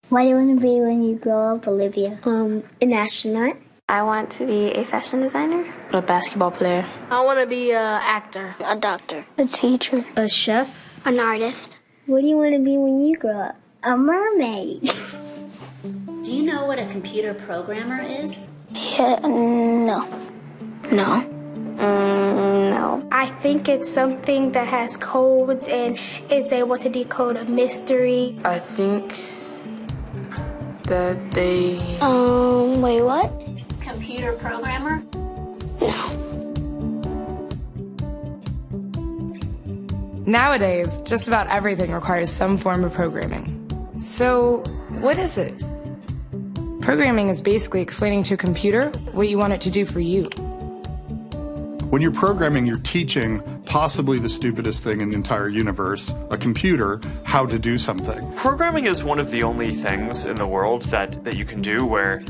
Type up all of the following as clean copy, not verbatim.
What do you want to be when you grow up, Olivia? An astronaut. I want to be a fashion designer. A basketball player. I want to be an actor. A doctor. A teacher. A chef. An artist. What do you want to be when you grow up? A mermaid. Do you know what a computer programmer is? Yeah, no. No. No. I think it's something that has codes and is able to decode a mystery. I think that they... Wait, what? Computer programmer? No. Nowadays, just about everything requires some form of programming. So, what is it? Programming is basically explaining to a computer what you want it to do for you. When you're programming, you're teaching possibly the stupidest thing in the entire universe, a computer, how to do something. Programming is one of the only things in the world that you can do where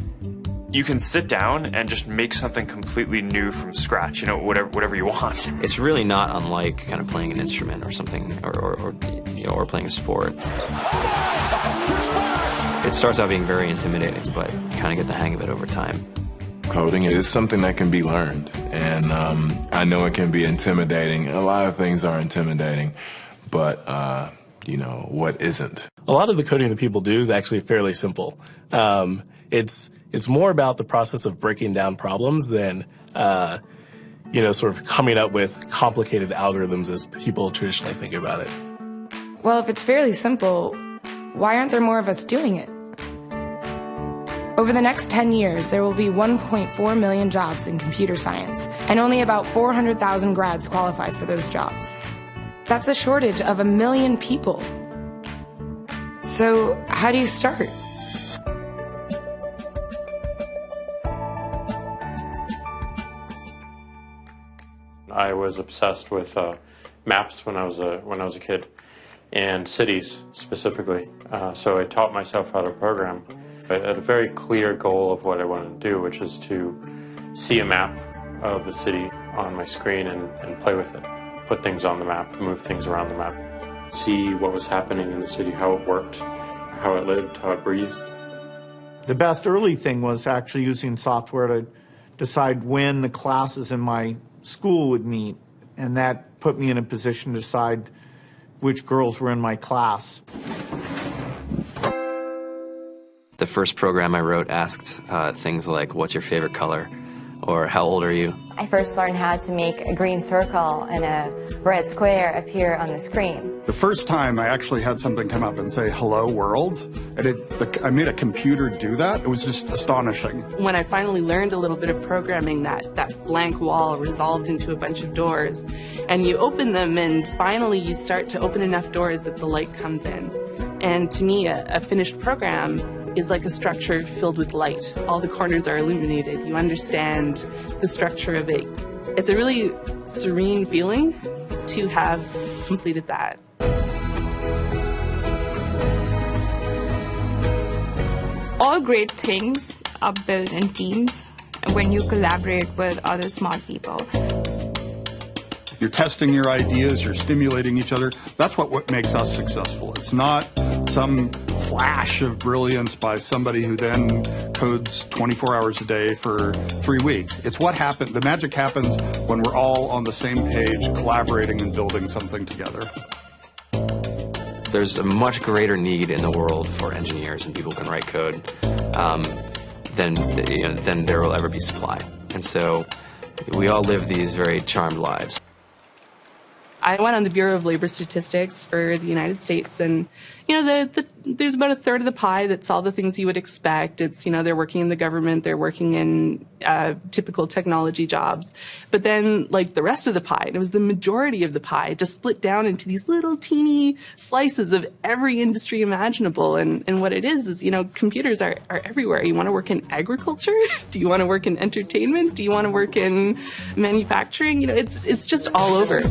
you can sit down and just make something completely new from scratch, you know, whatever you want. It's really not unlike kind of playing an instrument or something, or playing a sport. It starts out being very intimidating, but you kind of get the hang of it over time. Coding is something that can be learned, and I know it can be intimidating. A lot of things are intimidating, but you know, what isn't? A lot of the coding that people do is actually fairly simple. It's more about the process of breaking down problems than, sort of coming up with complicated algorithms as people traditionally think about it. Well, if it's fairly simple, why aren't there more of us doing it? Over the next 10 years, there will be 1.4 million jobs in computer science, and only about 400,000 grads qualified for those jobs. That's a shortage of 1 million people. So, how do you start? I was obsessed with maps when I was a kid, and cities specifically. So I taught myself how to program. I had a very clear goal of what I wanted to do, which is to see a map of the city on my screen and play with it. Put things on the map, move things around the map, see what was happening in the city, how it worked, how it lived, how it breathed. The best early thing was actually using software to decide when the classes in my school would meet, and that put me in a position to decide which girls were in my class. The first program I wrote asked things like, what's your favorite color? Or how old are you? I first learned how to make a green circle and a red square appear on the screen. The first time I actually had something come up and say, hello world, and I made a computer do that. It was just astonishing. When I finally learned a little bit of programming, that blank wall resolved into a bunch of doors, and you open them, and finally you start to open enough doors that the light comes in. And to me, a finished program is like a structure filled with light. All the corners are illuminated. You understand the structure of it. It's a really serene feeling to have completed that. All great things are built in teams when you collaborate with other smart people. You're testing your ideas, you're stimulating each other. That's what makes us successful. It's not some flash of brilliance by somebody who then codes 24 hours a day for 3 weeks. It's what happened. The magic happens when we're all on the same page, collaborating and building something together. There's a much greater need in the world for engineers and people who can write code than there will ever be supply. And so we all live these very charmed lives. I went on the Bureau of Labor Statistics for the United States, and there's about a third of the pie that's all the things you would expect. It's, they're working in the government, they're working in typical technology jobs. But then, like, the rest of the pie, it was the majority of the pie, just split down into these little teeny slices of every industry imaginable. And what it is, computers are everywhere. You want to work in agriculture? Do you want to work in entertainment? Do you want to work in manufacturing? It's just all over.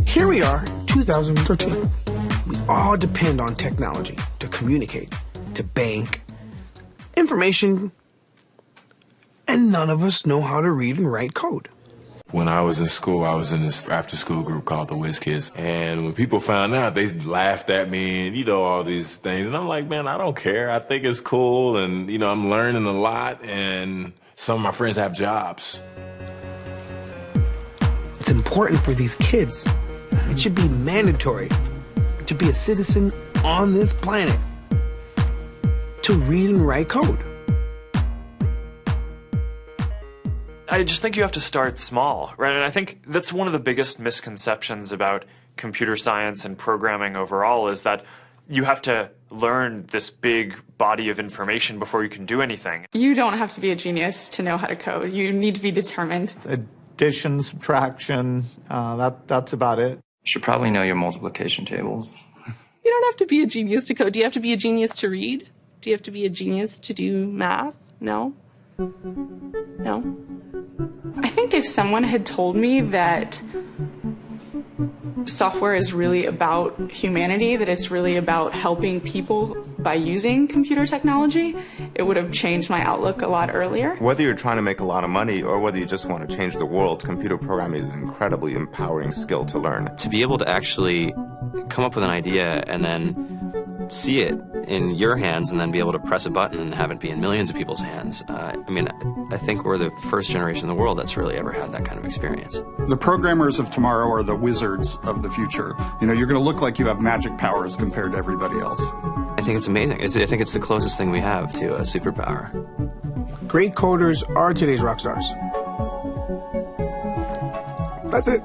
Here we are, 2013. We all depend on technology to communicate, to bank. Information And none of us know how to read and write code. When I was in school, I was in this after-school group called the Whiz Kids. And when people found out, they laughed at me and, all these things. And I'm like, man, I don't care. I think it's cool. And, I'm learning a lot. And some of my friends have jobs. It's important for these kids. It should be mandatory to be a citizen on this planet, to read and write code. I just think you have to start small, right? And I think that's one of the biggest misconceptions about computer science and programming overall is that you have to learn this big body of information before you can do anything. You don't have to be a genius to know how to code. You need to be determined. Addition, subtraction, that's about it. You should probably know your multiplication tables. You don't have to be a genius to code. Do you have to be a genius to read? Do you have to be a genius to do math? No. No. I think if someone had told me that software is really about humanity, that it's really about helping people by using computer technology, it would have changed my outlook a lot earlier. Whether you're trying to make a lot of money or whether you just want to change the world, computer programming is an incredibly empowering skill to learn. To be able to actually come up with an idea and then see it in your hands and then be able to press a button and have it be in millions of people's hands. I think we're the first generation in the world that's really ever had that kind of experience. The programmers of tomorrow are the wizards of the future. You're going to look like you have magic powers compared to everybody else. I think it's amazing. I think it's the closest thing we have to a superpower. Great coders are today's rock stars. That's it.